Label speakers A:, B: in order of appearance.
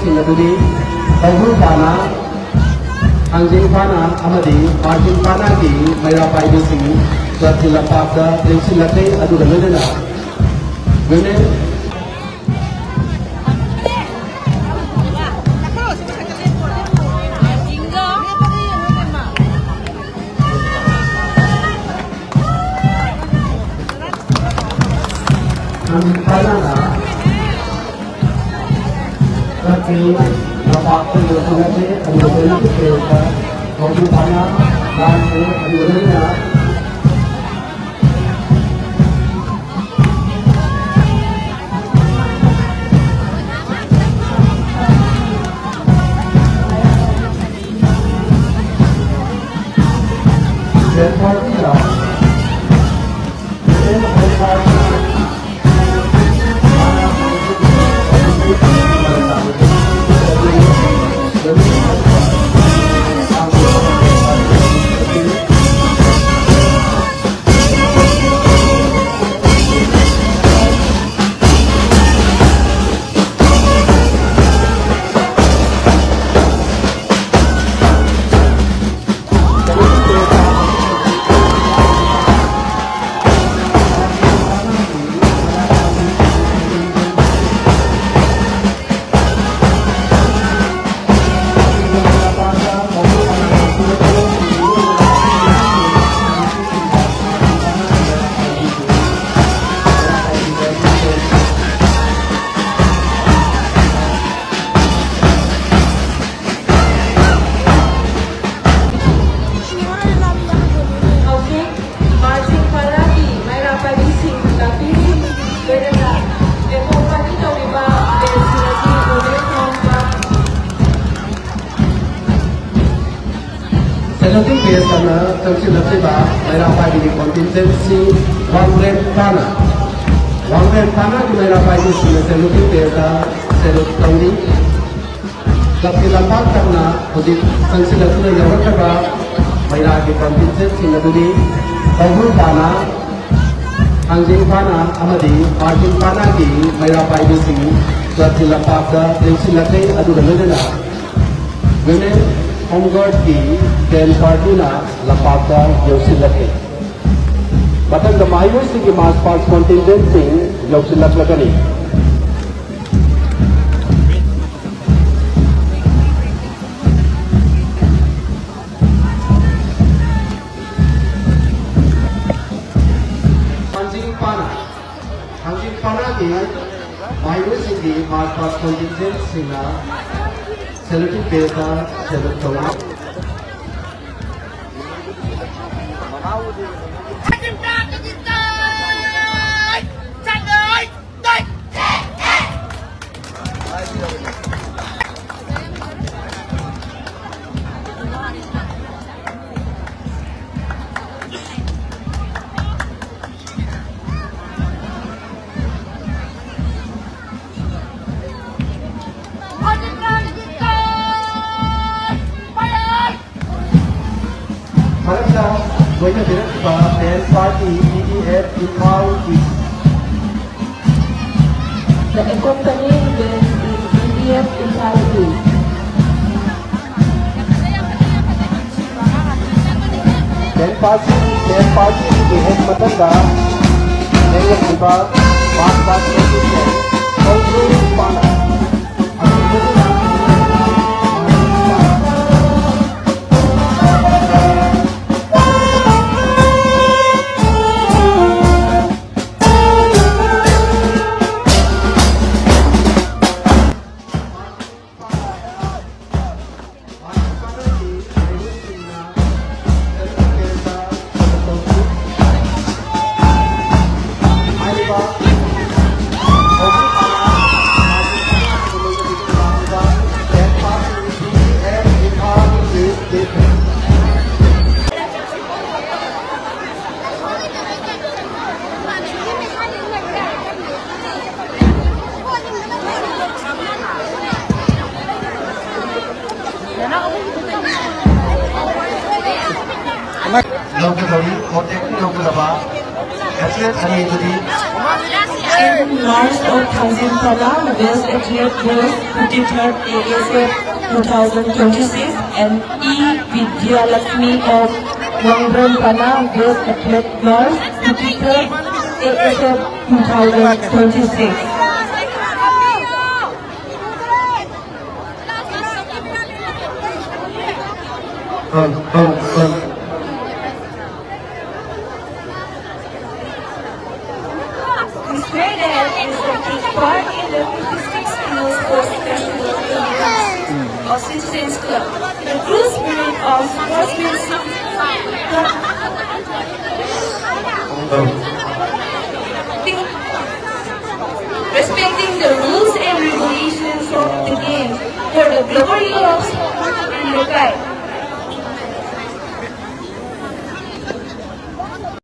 A: ꯁꯤꯡ ꯑꯗꯨꯗꯤ ꯇꯧꯕꯨꯜ ꯄꯥꯅꯥ ꯊꯥꯡꯖꯤꯡ ꯄꯥꯅꯥ ꯑꯃꯗꯤ ꯃꯥꯔꯖꯤꯡ ꯄꯥꯅꯥꯒꯤ ꯃꯩꯔꯥ ꯄꯥꯏꯕꯤꯁꯤꯡ ꯀ꯭ꯂꯕꯀꯤ ꯂꯝꯄꯥꯛꯇ ꯂꯦꯡꯁꯤꯜꯂꯛꯂꯦ ꯑꯗꯨꯒ ꯂꯣꯏꯅꯅ women Panana Tapi Bapak pun berhenti Ada berhenti kereta Kau panah Dan ada berhenti Dan partia Selanjutnya biasanya tersilat Mera Pagi kontingensi Wangren Pana. Wangren Pana di Mera Pagi selanjutnya biasa selanjutnya tapi lambat karena untuk tersilatnya yang berkata Mera Pagi kontingensi nanti Tauhul Pana, Anjing Pana, Amadi, Marjing Pana di Mera Pagi sini tersilat pada tersilatnya adu dan Women Homeguard की can पार्टीना लपाता योसिलके बतन गमायूसी की मास पास contingency योसिलक लगनी हांजिंग पाना की मायूसी की मास पास contingency ना Seluruh desa seluruh Mereka banyak direktur dan parti EDF di Kauti.
B: The accompanying band is EDF in Kauti.
A: Dan parti di Hekmatanda dengan juga parti itu Kauti Pana. Nông dân Kotek Nông dân Ba, Atlet Ani Tadi,
B: in March of Thailand Pana, Best Athlete was 53rd ASF 2026 and E. Vidyalakshmi of Wangren Pana, Best Athlete March 53rd ASF 2026. This medal is taking part in the 56 Kilos Sports Festival of Citizens Club. The true spirit of sportsmanship, respecting the rules and regulations of the game for the glory of sport and the guide.